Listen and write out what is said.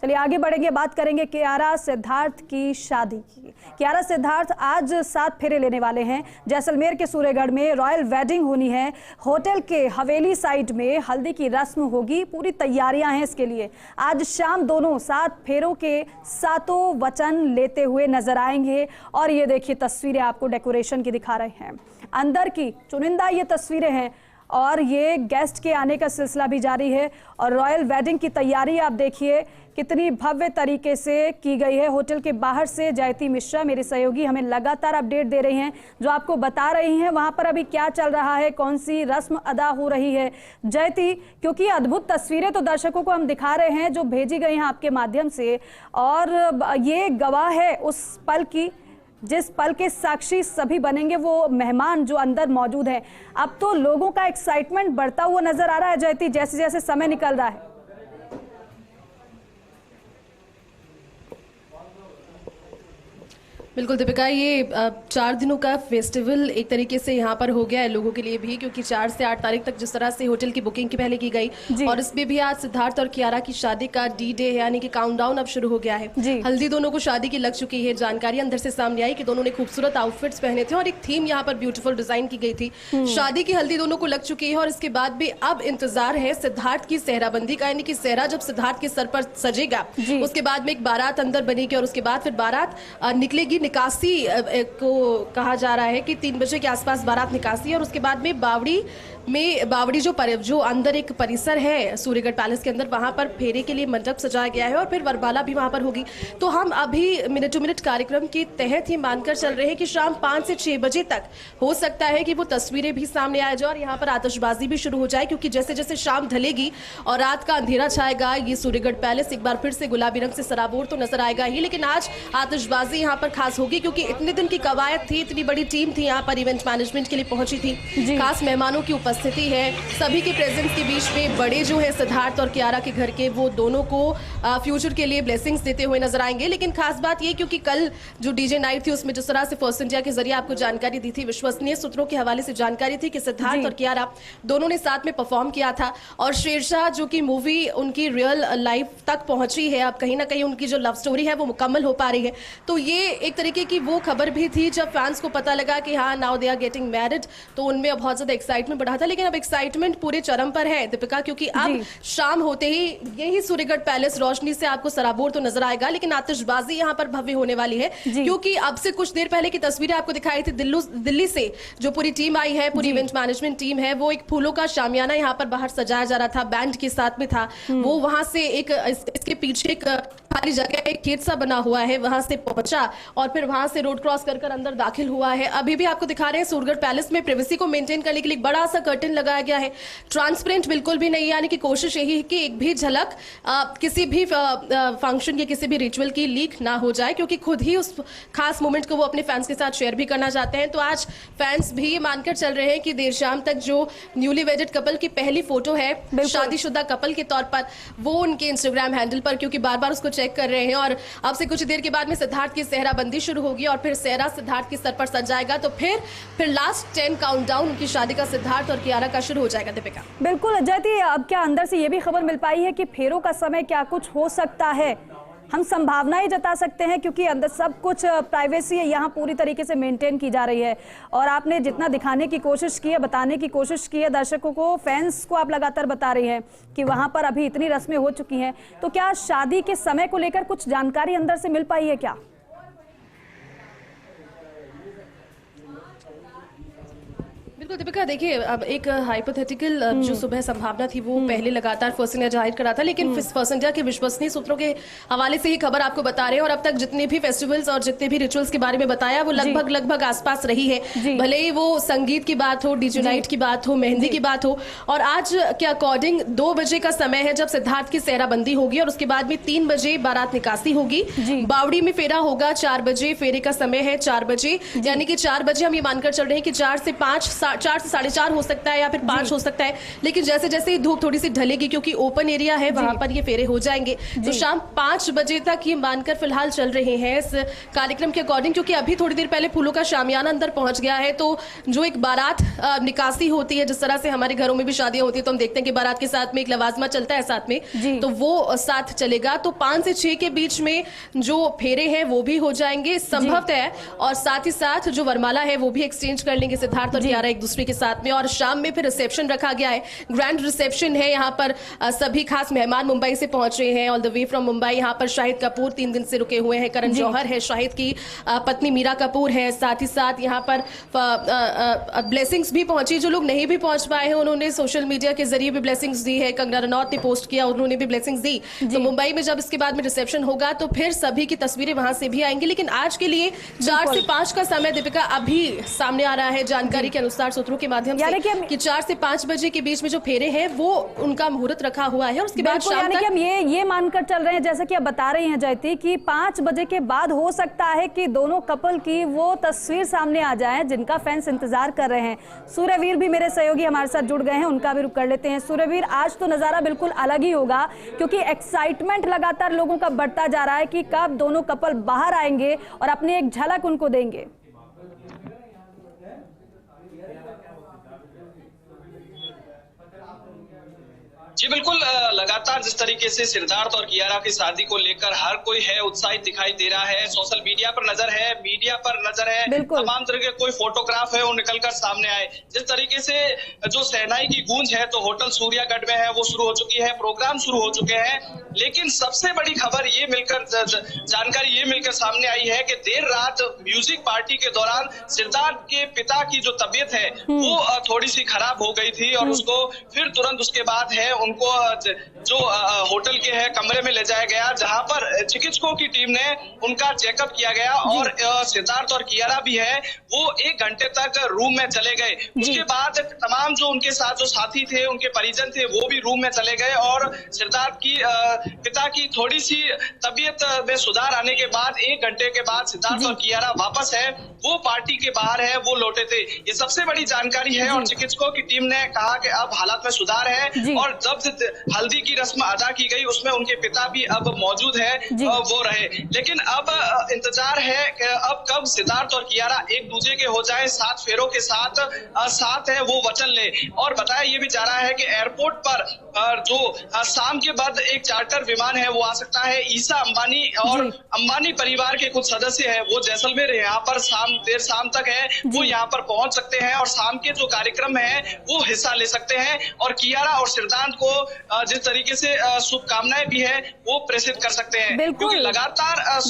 चलिए आगे बढ़ेंगे, बात करेंगे कियारा सिद्धार्थ की शादी की। कियारा सिद्धार्थ आज 7 फेरे लेने वाले हैं। जैसलमेर के सूर्यगढ़ में रॉयल वेडिंग होनी है। होटल के हवेली साइड में हल्दी की रस्म होगी, पूरी तैयारियां हैं इसके लिए। आज शाम दोनों 7 फेरों के 7 वचन लेते हुए नजर आएंगे। और ये देखिए तस्वीरें आपको डेकोरेशन की दिखा रहे हैं, अंदर की चुनिंदा ये तस्वीरें हैं और ये गेस्ट के आने का सिलसिला भी जारी है। और रॉयल वेडिंग की तैयारी आप देखिए कितनी भव्य तरीके से की गई है। होटल के बाहर से जयती मिश्रा मेरी सहयोगी हमें लगातार अपडेट दे रही हैं, जो आपको बता रही हैं वहां पर अभी क्या चल रहा है, कौन सी रस्म अदा हो रही है। जयती, क्योंकि अद्भुत तस्वीरें तो दर्शकों को हम दिखा रहे हैं जो भेजी गई हैं आपके माध्यम से, और ये गवाह है उस पल की जिस पल के साक्षी सभी बनेंगे वो मेहमान जो अंदर मौजूद हैं। अब तो लोगों का एक्साइटमेंट बढ़ता हुआ नजर आ रहा है जयती, जैसे जैसे समय निकल रहा है। बिल्कुल दीपिका, ये 4 दिनों का फेस्टिवल एक तरीके से यहाँ पर हो गया है लोगों के लिए भी, क्योंकि 4 से 8 तारीख तक जिस तरह से होटल की बुकिंग की पहले की गई और इसमें भी आज सिद्धार्थ और कियारा की शादी का D-Day यानी कि काउंटडाउन अब शुरू हो गया है। हल्दी दोनों को शादी की लग चुकी है। जानकारी अंदर से सामने आई कि दोनों ने खूबसूरत आउटफिट्स पहने थे और एक थीम यहाँ पर ब्यूटीफुल डिजाइन की गई थी। शादी की हल्दी दोनों को लग चुकी है और इसके बाद भी अब इंतजार है सिद्धार्थ की सेहराबंदी का, यानी कि सेहरा जब सिद्धार्थ के सर पर सजेगा उसके बाद में एक बारात अंदर बनेगी और उसके बाद फिर बारात निकलेगी। निकासी को कहा जा रहा है कि 3 बजे के आसपास बारात निकासी, और उसके बाद में बावड़ी जो अंदर एक परिसर है सूर्यगढ़ पैलेस के अंदर, वहां पर फेरे के लिए मंडप सजाया गया है और फिर वरमाला भी वहां पर होगी। तो हम अभी मिनट टू मिनट कार्यक्रम के तहत ही मानकर चल रहे हैं कि शाम 5 से 6 बजे तक हो सकता है कि वो तस्वीरें भी सामने आ जाए और यहाँ पर आतिशबाजी भी शुरू हो जाए, क्योंकि जैसे जैसे शाम ढलेगी और रात का अंधेरा छाएगा ये सूर्यगढ़ पैलेस एक बार फिर से गुलाबी रंग से सराबोर तो नजर आएगा ही, लेकिन आज आतिशबाजी यहाँ पर खास होगी क्योंकि इतने दिन की कवायद थी, इतनी बड़ी टीम थी यहाँ पर इवेंट मैनेजमेंट के लिए पहुंची थी, खास मेहमानों की उपस्थिति है, सभी के प्रेजेंस के बीच में बड़े जो है सिद्धार्थ और कियारा के घर के वो दोनों को फ्यूचर के लिए ब्लेसिंग्स देते हुए नजर आएंगे। लेकिन खास बात ये क्योंकि कल जो डीजे नाइट थी उसमें जिस तरह से फर्स्ट इंडिया के जरिए आपको जानकारी दी थी, विश्वसनीय सूत्रों के हवाले से जानकारी थी कि सिद्धार्थ और कियारा दोनों ने साथ में परफॉर्म किया था और शेरशाह जो कि मूवी उनकी रियल लाइफ तक पहुंची है, अब कहीं ना कहीं उनकी जो लव स्टोरी है वो मुकम्मल हो पा रही है। तो ये एक तरीके की वो खबर भी थी जब फैंस को पता लगा कि हाँ now they are getting married, तो उनमें बहुत ज्यादा एक्साइटमेंट बढ़ा था। लेकिन अब एक्साइटमेंट पूरे चरम पर है दीपिका, क्योंकि अब शाम होते ही यही सूर्यगढ़ पैलेस रोशनी से आपको सराबोर तो नजर आएगा, लेकिन आतिशबाजी यहाँ पर भव्य होने वाली है, क्योंकि अब से कुछ देर पहले की तस्वीरें आपको दिखाई थी दिल्ली से जो पूरी टीम आई है, पूरी इवेंट मैनेजमेंट टीम है, वो एक फूलों का शामियाना यहाँ पर बाहर सजाया जा रहा था, बैंड के साथ में था वो, वहां से एक इसके पीछे एक खाली जगह एक खेत सा बना हुआ है, वहां से पहुंचा और फिर वहां से रोड क्रॉस कर अंदर दाखिल हुआ है। अभी भी आपको दिखा रहे हैं सूर्यगढ़ पैलेस में प्राइवेसी को मेंटेन करने के लिए बड़ा सा कर्टन लगाया गया है, ट्रांसपेरेंट बिल्कुल भी नहीं, यानी कि कोशिश यही है कि एक भी झलक किसी भी फंक्शन या किसी भी रिचुअल की लीक ना हो जाए, क्योंकि खुद ही उस खास मोमेंट को वो अपने फैंस के साथ शेयर भी करना चाहते हैं। तो आज फैंस भी ये मानकर चल रहे हैं कि देर शाम तक जो न्यूली वेडेड कपल की पहली फोटो है शादीशुदा कपल के तौर पर वो उनके इंस्टाग्राम हैंडल पर, क्योंकि बार बार उसको चेक कर रहे हैं, और अब से कुछ देर के बाद में सिद्धार्थ की सेहराबंदी शुरू होगी और फिर सेहरा सिद्धार्थ के सर पर सज जाएगा, तो फिर लास्ट 10 काउंटडाउन उनकी शादी का सिद्धार्थ और कियारा का शुरू हो जाएगा। दीपिका, बिल्कुल जयती, अब क्या अंदर से ये भी खबर मिल पाई है कि फेरों का समय क्या कुछ हो सकता है? हम संभावनाएं जता सकते हैं क्योंकि अंदर सब कुछ प्राइवेसी है यहाँ पूरी तरीके से मेंटेन की जा रही है, और आपने जितना दिखाने की कोशिश की है, बताने की कोशिश की है दर्शकों को, फैंस को आप लगातार बता रही हैं कि वहां पर अभी इतनी रस्में हो चुकी हैं, तो क्या शादी के समय को लेकर कुछ जानकारी अंदर से मिल पाई है क्या? बिल्कुल दीपिका, देखिए अब एक हाइपोथेटिकल जो सुबह संभावना थी वो पहले लगातार फर्स्ट इंडिया जाहिर करा था, लेकिन फर्स्ट इंडिया के विश्वसनीय सूत्रों के हवाले से ही खबर आपको बता रहे हैं, और अब तक जितने भी फेस्टिवल्स और जितने भी रिचुअल्स के बारे में बताया वो लगभग आसपास रही है, भले ही वो संगीत की बात हो, डीजे नाइट की बात हो, मेहंदी की बात हो। और आज के अकॉर्डिंग 2 बजे का समय है जब सिद्धार्थ की सेहराबंदी होगी और उसके बाद में 3 बजे बारात निकासी होगी, बावड़ी में फेरा होगा 4 बजे, फेरे का समय है 4 बजे, यानी कि 4 बजे हम ये मानकर चल रहे हैं कि 4 से 5 4 से 4:30 हो सकता है या फिर 5 हो सकता है, लेकिन जैसे जैसे धूप थोड़ी सी ढलेगी क्योंकि ओपन एरिया है वहां पर ये फेरे हो जाएंगे, तो शाम 5 बजे तक ये मानकर फिलहाल चल रहे हैं इस कार्यक्रम के अकॉर्डिंग। क्योंकि अभी थोड़ी देर पहले फूलों का शामियाना अंदर पहुंच गया है, तो जो एक बारात निकासी होती है, जिस तरह से हमारे घरों में भी शादियां होती है तो हम देखते हैं कि बारात के साथ में एक लवाजमा चलता है साथ में, तो वो साथ चलेगा। तो 5 से 6 के बीच में जो फेरे हैं वो भी हो जाएंगे संभवतः है, और साथ ही साथ जो वरमाला है वो भी एक्सचेंज कर लेंगे सिद्धार्थ और कियारा एक दूसरे के साथ में। और शाम में फिर रिसेप्शन रखा गया है, ग्रैंड रिसेप्शन है। यहाँ पर सभी खास मेहमान मुंबई से पहुंच रहे हैं, all the way from Mumbai. यहाँ पर शाहिद कपूर 3 दिन से रुके हुए हैं, करण जौहर है, शाहिद की पत्नी मीरा कपूर है, साथ ही साथ यहाँ पर ब्लेसिंग्स भी पहुंची। जो लोग नहीं भी पहुंच पाए हैं उन्होंने सोशल मीडिया के जरिए भी ब्लेसिंग्स दी है, कंगना रनौत ने पोस्ट किया, उन्होंने भी ब्लेसिंग्स दी। तो मुंबई में जब इसके बाद में रिसेप्शन होगा तो फिर सभी की तस्वीरें वहां से भी आएंगी। लेकिन आज के लिए 4 से 5 का समय दीपिका अभी सामने आ रहा है जानकारी के अनुसार सूत्रों के माध्यम से कि 4 से 5 बजे के बीच में जो फेरे हैं वो उनका मुहूर्त रखा हुआ है, और उसके बाद शाम तक हम ये मानकर चल रहे हैं, जैसा कि आप बता रही हैं जयती, कि 5 बजे के बाद हो सकता है कि दोनों कपल की वो तस्वीर सामने आ जाए जिनका फैंस इंतजार कर रहे हैं। सूर्यवीर भी मेरे सहयोगी हमारे साथ जुड़ गए हैं, उनका भी रुख कर लेते हैं। सूर्यवीर, आज तो नजारा बिल्कुल अलग ही होगा क्योंकि एक्साइटमेंट लगातार लोगों का बढ़ता जा रहा है कि कब दोनों कपल बाहर आएंगे और अपनी एक झलक उनको देंगे। जी बिल्कुल, लगातार जिस तरीके से सिद्धार्थ और कियारा की शादी को लेकर हर कोई है उत्साहित दिखाई दे रहा है। सोशल मीडिया पर नजर है, मीडिया पर नजर है, तमाम तरह के कोई फोटोग्राफ है वो निकलकर सामने आए। जिस तरीके से जो शहनाई की गूंज है तो होटल सूर्यागढ़ में है वो शुरू हो चुकी है, प्रोग्राम शुरू हो चुके हैं। लेकिन सबसे बड़ी खबर ये मिलकर जानकारी ये मिलकर सामने आई है कि देर रात म्यूजिक पार्टी के दौरान सिद्धार्थ के पिता की जो तबीयत है वो थोड़ी सी खराब हो गई थी, और उसको फिर तुरंत उसके बाद है उनको जो होटल के है कमरे में ले जाया गया, जहां पर चिकित्सकों की टीम ने उनका चेकअप किया गया। और सिद्धार्थ और कियारा भी है वो 1 घंटे तक रूम में चले गए। उसके बाद तमाम जो उनके साथ जो साथी थे, उनके परिजन थे, वो भी रूम में चले गए। और सिद्धार्थ की पिता की थोड़ी सी तबीयत में सुधार आने के बाद 1 घंटे के बाद सिद्धार्थ और कियारा वापस है वो पार्टी के बाहर है वो लौटे थे। ये सबसे बड़ी जानकारी है, और चिकित्सकों की टीम ने कहा कि अब हालात में सुधार है, और जब हल्दी की रस्म अदा की गई उसमें उनके पिता भी अब मौजूद है वो रहे। लेकिन अब इंतजार है कि अब कब सिद्धार्थ और कियारा एक दूसरे के हो जाए, 7 फेरों के साथ साथ है वो वचन ले। और बताया ये भी जा रहा है कि एयरपोर्ट पर जो शाम के बाद एक चार्टर विमान है वो आ सकता है। ईसा अंबानी और अंबानी परिवार के कुछ सदस्य हैं वो जैसलमेर यहाँ पर देर शाम तक है वो यहाँ पर पहुंच सकते हैं, और शाम के जो कार्यक्रम है वो हिस्सा ले सकते हैं। और कियारा और सिद्धार्थ को जिस तरीके से शुभकामनाएं भी है वो प्रेषित कर सकते हैं, क्योंकि लगातार